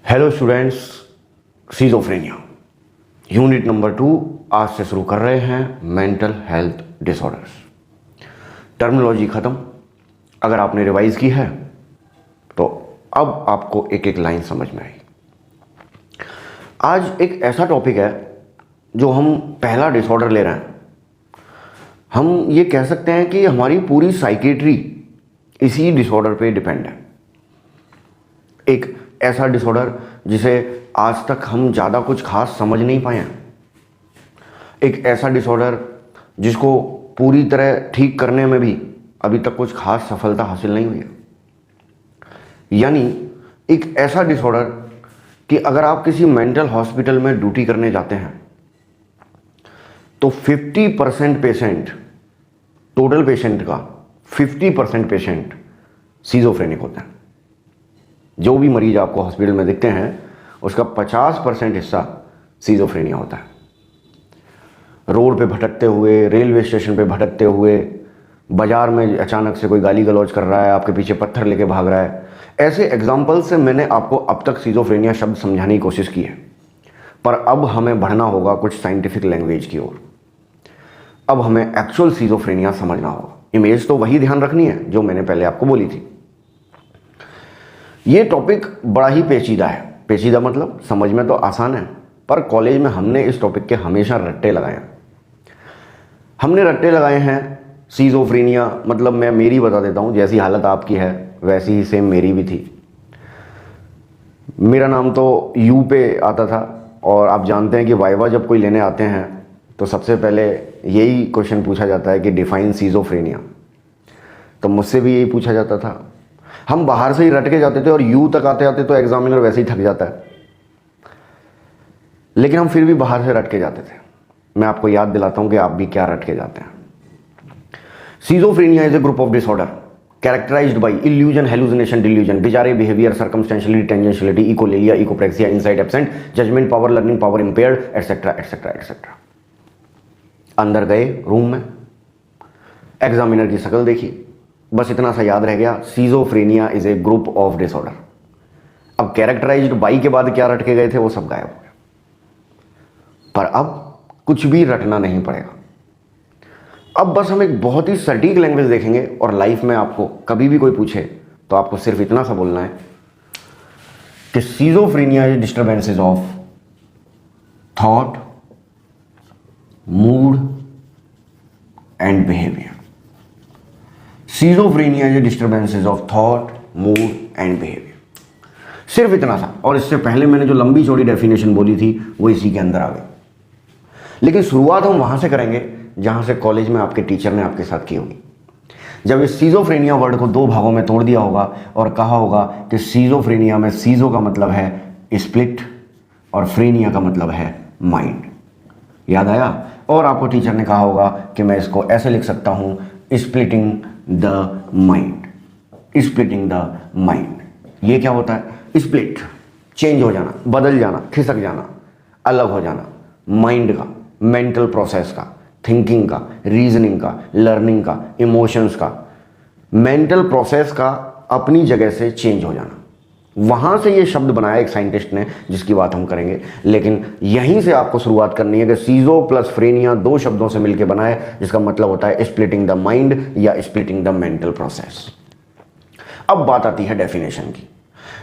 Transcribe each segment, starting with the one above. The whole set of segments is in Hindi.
Hello students, schizophrenia unit number 2 आज से शुरू कर रहे हैं। Mental health disorders. टर्मिनोलॉजी ख़त्म। अगर आपने रिवाइज की है तो अब आपको एक एक लाइन समझ में आई। आज एक ऐसा टॉपिक है जो हम पहला डिसऑर्डर ले रहे हैं। हम ये कह सकते हैं कि हमारी पूरी साइकेट्री इसी डिसऑर्डर पे डिपेंड है। एक ऐसा डिसऑर्डर जिसे आज तक हम ज़्यादा कुछ खास समझ नहीं पाए हैं। एक ऐसा डिसऑर्डर जिसको पूरी तरह ठीक करने में भी अभी तक कुछ खास सफलता हासिल नहीं हुई है। यानी एक ऐसा डिसऑर्डर कि अगर आप किसी मेंटल हॉस्पिटल में ड्यूटी करने जाते हैं तो 50% पेशेंट, टोटल पेशेंट का 50% पेशेंट सीजोफ्रेनिक होता है। जो भी मरीज आपको हॉस्पिटल में दिखते हैं उसका 50% हिस्सा सीजोफ्रेनिया होता है। रोड पे भटकते हुए, रेलवे स्टेशन पे भटकते हुए, बाजार में अचानक से कोई गाली गलौज कर रहा है, आपके पीछे पत्थर लेके भाग रहा है, ऐसे एग्जाम्पल से मैंने आपको अब तक सीजोफ्रेनिया शब्द समझाने की कोशिश की है। पर अब हमें बढ़ना होगा कुछ साइंटिफिक लैंग्वेज की ओर। अब हमें एक्चुअल सीजोफ्रेनिया समझना होगा। इमेज तो वही ध्यान रखनी है जो मैंने पहले आपको बोली थी। ये टॉपिक बड़ा ही पेचीदा है। पेचीदा मतलब समझ में तो आसान है, पर कॉलेज में हमने इस टॉपिक के हमेशा रट्टे लगाए हैं। हमने रट्टे लगाए हैं सीजोफ्रेनिया मतलब, मैं मेरी बता देता हूँ, जैसी हालत आपकी है वैसी ही सेम मेरी भी थी। मेरा नाम तो यू पे आता था और आप जानते हैं कि वाइवा जब कोई लेने आते हैं तो सबसे पहले यही क्वेश्चन पूछा जाता है कि डिफाइन सीजोफ्रेनिया। तो मुझसे भी यही पूछा जाता था। हम बाहर से ही रट के जाते थे और यू तक आते आते तो एग्जामिनर वैसे ही थक जाता है, लेकिन हम फिर भी बाहर से रट के जाते थे। मैं आपको याद दिलाता हूं कि आप भी क्या रट के जाते हैं। Schizophrenia is a group of disorder characterized by illusion, hallucination, delusion, bizarre behaviour, circumstantiality, tangentiality, echolalia, echopraxia, insight absent, judgement power, learning power impaired, etcetera etcetera etcetera. अंदर गए रूम में, एग्जामिनर की शक्ल देखी, बस इतना सा याद रह गया, schizophrenia is a group of disorder. अब कैरेक्टराइज्ड बाई के बाद क्या रट के गए थे वो सब गायब हो गया। पर अब कुछ भी रटना नहीं पड़ेगा। अब बस हम एक बहुत ही सटीक लैंग्वेज देखेंगे और लाइफ में आपको कभी भी कोई पूछे तो आपको सिर्फ इतना सा बोलना है कि schizophrenia is disturbances of thought, mood and behaviour. Schizophrenia is disturbances of thought, mood and behaviour. सिर्फ इतना सा। और इससे पहले मैंने जो लंबी चौड़ी डेफिनेशन बोली थी वो इसी के अंदर आ गई। लेकिन शुरुआत हम वहां से करेंगे जहां से कॉलेज में आपके टीचर ने आपके साथ की होगी। जब इस सीजोफ्रेनिया वर्ड को दो भागों में तोड़ दिया होगा और कहा होगा कि सीजोफ्रेनिया में सीजो का मतलब है स्प्लिट और फ्रेनिया का मतलब है माइंड। याद आया? और आपको टीचर ने कहा होगा कि मैं इसको ऐसे लिख सकता हूं, splitting the mind. Splitting the mind ये क्या होता है? स्प्लिट, चेंज हो जाना, बदल जाना, खिसक जाना, अलग हो जाना माइंड का, मेंटल प्रोसेस का, थिंकिंग का, रीजनिंग का, लर्निंग का, इमोशंस का, मेंटल प्रोसेस का अपनी जगह से चेंज हो जाना। वहां से ये शब्द बनाया एक साइंटिस्ट ने जिसकी बात हम करेंगे। लेकिन यहीं से आपको शुरुआत करनी है कि सीजो प्लस फ्रेनिया दो शब्दों से मिलकर बना है जिसका मतलब होता है स्प्लिटिंग द माइंड या स्प्लिटिंग द मेंटल प्रोसेस। अब बात आती है डेफिनेशन की।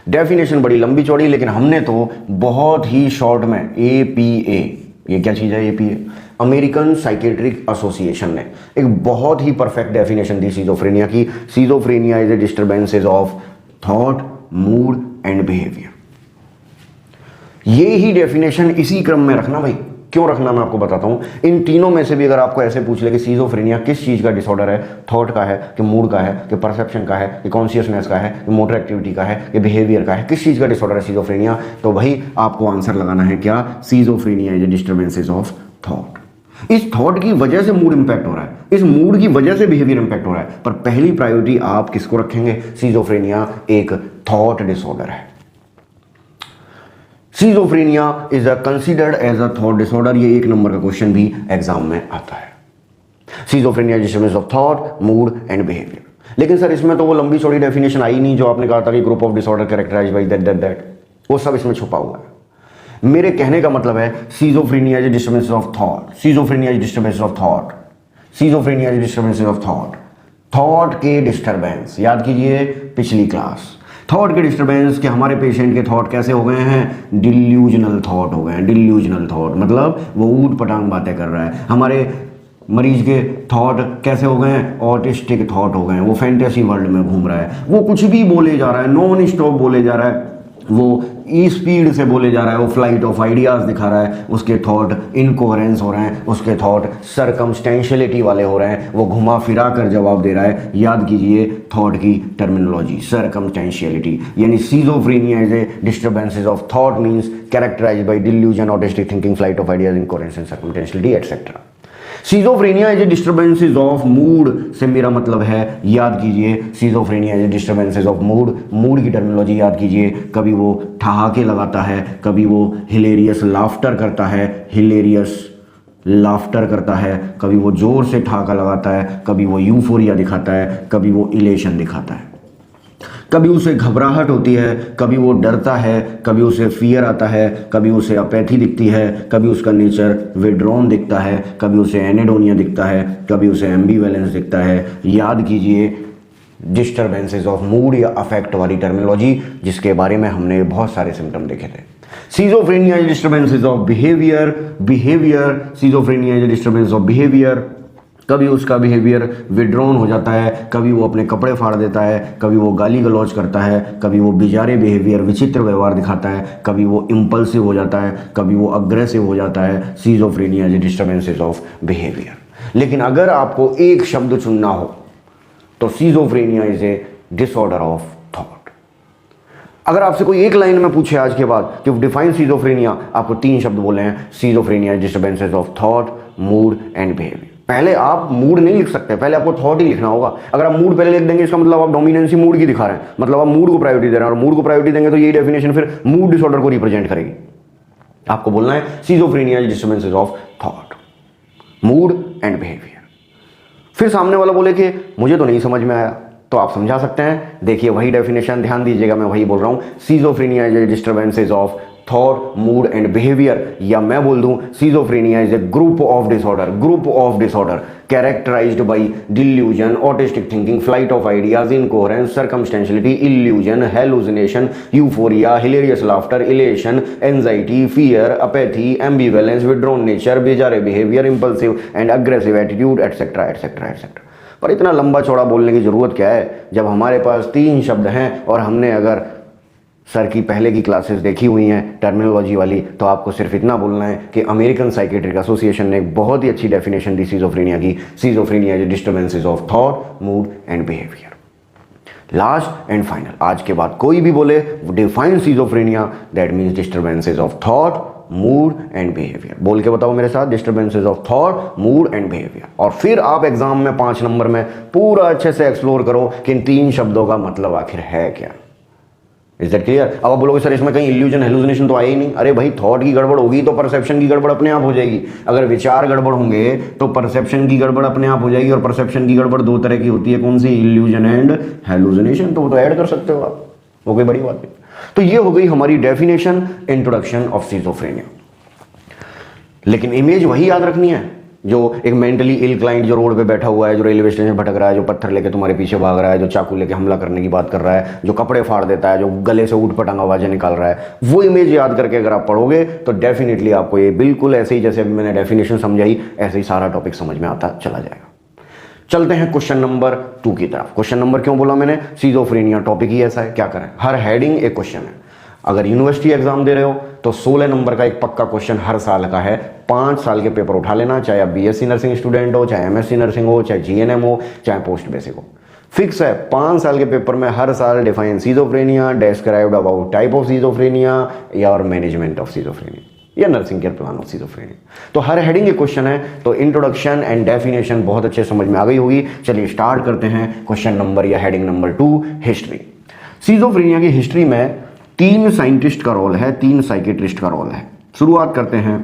डेफिनेशन बड़ी लंबी चौड़ी, लेकिन हमने तो बहुत ही शॉर्ट में APA, ये क्या चीज है APA? अमेरिकन साइकेट्रिक एसोसिएशन ने एक बहुत ही परफेक्ट डेफिनेशन दी सीजोफ्रेनिया की। Schizophrenia is a disturbances of thought, mood and behaviour. ये ही डेफिनेशन इसी क्रम में रखना भाई। क्यों रखना मैं आपको बताता हूं। इन तीनों में से भी अगर आपको ऐसे पूछ ले कि सीजोफ्रेनिया किस चीज का डिसऑर्डर है, थॉट का है कि मूड का है कि परसेप्शन का है कि कॉन्शियसनेस का है कि मोटर एक्टिविटी का है कि बिहेवियर का है, किस चीज का डिसऑर्डर है सीजोफ्रेनिया, तो भाई आपको आंसर लगाना है क्या? Schizophrenia is disturbances of thought. इस थॉट की वजह से मूड इंपैक्ट हो रहा है, इस मूड की वजह से बिहेवियर इंपैक्ट हो रहा है। पर पहली प्रायोरिटी आप किसको रखेंगे? सीजोफ्रेनिया एक थॉट डिसऑर्डर है। Schizophrenia is considered as a thought disorder. ये 1 नंबर का क्वेश्चन भी एग्जाम में आता है। Schizophrenia disturbance of thought, mood and behaviour. लेकिन सर इसमें तो वो लंबी चौड़ी डेफिनेशन आई नहीं जो आपने कहा था कि group of disorder characterized by that. वो सब इसमें छुपा हुआ है। मेरे कहने का मतलब है schizophrenia is disturbance of thought, schizophrenia is disturbance of thought, schizophrenia is disturbance of thought. Thought के डिस्टर्बेंस, याद कीजिए पिछली क्लास, थॉट के डिस्टर्बेंस के हमारे पेशेंट के थॉट कैसे हो गए हैं, डिल्यूजनल थॉट हो गए हैं। डिल्यूजनल थॉट मतलब वो ऊट पटांग बातें कर रहा है। हमारे मरीज के थॉट कैसे हो गए हैं, ऑटिस्टिक थॉट हो गए हैं। वो फैंटेसी वर्ल्ड में घूम रहा है, वो कुछ भी बोले जा रहा है, नॉन स्टॉप बोले जा रहा है, वो स्पीड से बोले जा रहा है, वो फ्लाइट ऑफ आइडियाज दिखा रहा है। उसके थॉट इनकोहेरेंस हो रहे हैं, उसके थॉट सरकमस्टेंशियलिटी वाले हो रहे हैं, वो घुमा फिरा कर जवाब दे रहा है। याद कीजिए थॉट की टर्मिनोलॉजी, सरकमस्टेंशियलिटी, यानी schizophrenia is a disturbances of thought means characterized by delusion, autistic thinking, flight of ideas, incoherence and circumstantiality etcetera. Schizophrenia is a disturbances of mood से मेरा मतलब है, याद कीजिए schizophrenia is a disturbances of mood. Mood की टर्मिनोलॉजी याद कीजिए, कभी वो ठहाके लगाता है, कभी वो हिलेरियस लाफ्टर करता है, हिलेरियस लाफ्टर करता है, कभी वो जोर से ठहाका लगाता है, कभी वो यूफोरिया दिखाता है, कभी वो इलेशन दिखाता है, कभी उसे घबराहट होती है, कभी वो डरता है, कभी उसे फियर आता है, कभी उसे अपैथी दिखती है, कभी उसका नेचर विड्रॉन दिखता है, कभी उसे एनेडोनिया दिखता है, कभी उसे एम्बीवेलेंस दिखता है। याद कीजिए डिस्टर्बेंसेस ऑफ मूड या अफेक्ट वाली टर्मिनोलॉजी, जिसके बारे में हमने बहुत सारे सिम्टम देखे थे। Schizophrenia is disturbances of behaviour, behaviour, schizophrenia is disturbance of behaviour. कभी उसका बिहेवियर विड्रॉन हो जाता है, कभी वो अपने कपड़े फाड़ देता है, कभी वो गाली गलौज करता है, कभी वो बिजारे बिहेवियर, विचित्र व्यवहार दिखाता है, कभी वो इम्पल्सिव हो जाता है, कभी वो अग्रेसिव हो जाता है। Schizophrenia is disturbances of behaviour. लेकिन अगर आपको एक शब्द चुनना हो तो schizophrenia is A disorder of thought. अगर आपसे कोई एक लाइन में पूछे आज के बाद कि डिफाइन सीजोफ्रेनिया, आपको 3 शब्द बोले हैं, schizophrenia is disturbances of thought, mood and behaviour. पहले आप मूड नहीं लिख सकते, पहले आपको थॉट ही लिखना होगा। अगर आप मूड पहले लिख देंगे इसका मतलब आप डोमिनेंसी मूड की दिखा रहे हैं, मतलब आप मूड को प्रायोरिटी दे रहे हैं, और मूड को प्रायोरिटी देंगे तो यही डेफिनेशन फिर मूड डिसऑर्डर को रिप्रेजेंट करेगी। आपको बोलना है schizophrenia is disturbances of thought, mood and behaviour. फिर सामने वाला बोले कि मुझे तो नहीं समझ में आया, तो आप समझा सकते हैं। देखिए वही डेफिनेशन, ध्यान दीजिएगा, मैं वही बोल रहा हूं, schizophrenia is disturbances of thought, mood and behaviour. या मैं बोल दूं schizophrenia is a group of disorder characterized by delusion, autistic thinking, flight of ideas, incoherence, circumstantiality, illusion, hallucination, euphoria, hilarious laughter, elation, anxiety, fear, apathy, ambivalence, withdrawn nature, bizarre behaviour, impulsive and aggressive attitude etcetera etcetera etcetera. पर इतना लंबा चौड़ा बोलने की जरूरत क्या है जब हमारे पास 3 शब्द हैं, और हमने अगर सर की पहले की क्लासेस देखी हुई हैं टर्मिनोलॉजी वाली, तो आपको सिर्फ इतना बोलना है कि अमेरिकन साइकेट्रिक एसोसिएशन ने एक बहुत ही अच्छी डेफिनेशन दी सीजोफ्रेनिया की। Schizophrenia is disturbances of thought, mood and behaviour. Last and final, आज के बाद कोई भी बोले define schizophrenia, that means disturbances of thought, mood and behaviour. बोल के बताओ मेरे साथ, disturbances of thought, mood and behaviour. और फिर आप एग्जाम में 5 नंबर में पूरा अच्छे से एक्सप्लोर करो कि इन 3 शब्दों का मतलब आखिर है क्या। Is that clear? अब आप बोलोगे सर इसमें कहीं इल्यूजन हेलुसिनेशन तो आया ही नहीं। अरे भाई, थॉट की गड़बड़ होगी तो परसेप्शन की गड़बड़ अपने आप हो जाएगी। अगर विचार गड़बड़ होंगे तो परसेप्शन की गड़बड़ अपने आप हो जाएगी। और परसेप्शन की गड़बड़ 2 तरह की होती है, कौन सी? Illusion and hallucination. तो वो तो ऐड कर सकते हो आप, वो कोई बड़ी बात नहीं। तो ये हो गई हमारी डेफिनेशन, इंट्रोडक्शन ऑफ सीजोफ्रेनिया। लेकिन इमेज वही याद रखनी है, जो एक मेंटली इल क्लाइंट जो रोड पे बैठा हुआ है, जो रेलवे स्टेशन भटक रहा है, जो पत्थर लेके तुम्हारे पीछे भाग रहा है, जो चाकू लेके हमला करने की बात कर रहा है, जो कपड़े फाड़ देता है, जो गले से ऊट पटांग आवाजें निकाल रहा है, वो इमेज याद करके अगर आप पढ़ोगे तो डेफिनेटली आपको ये बिल्कुल ऐसे ही जैसे अभी मैंने डेफिनेशन समझाई ऐसे ही सारा टॉपिक समझ में आता चला जाएगा। चलते हैं क्वेश्चन नंबर 2 की तरफ। क्वेश्चन नंबर क्यों बोला मैंने? सीजोफ्रेनिया टॉपिक ही ऐसा है, क्या करें, हर हेडिंग एक क्वेश्चन है। अगर यूनिवर्सिटी एग्जाम दे रहे हो तो 16 नंबर का एक पक्का क्वेश्चन हर साल का है। 5 साल के पेपर उठा लेना, चाहे आप बीएससी नर्सिंग स्टूडेंट हो, चाहे एमएससी नर्सिंग हो, चाहे जीएनएम हो, चाहे पोस्ट बेसिक हो। फिक्स है 5 साल के पेपर में हर साल define schizophrenia, described about type of schizophrenia या और मैनेजमेंट ऑफ सीजोफ्रेनिया या nursing care plan of schizophrenia. तो हर हेडिंग एक क्वेश्चन है। तो इंट्रोडक्शन एंड डेफिनेशन बहुत अच्छे समझ में आ गई होगी। चलिए स्टार्ट करते हैं क्वेश्चन नंबर या हेडिंग नंबर 2, हिस्ट्री। सीजोफ्रेनिया की हिस्ट्री में 3 साइंटिस्ट का रोल है, 3 साइकेट्रिस्ट का रोल है। शुरुआत करते हैं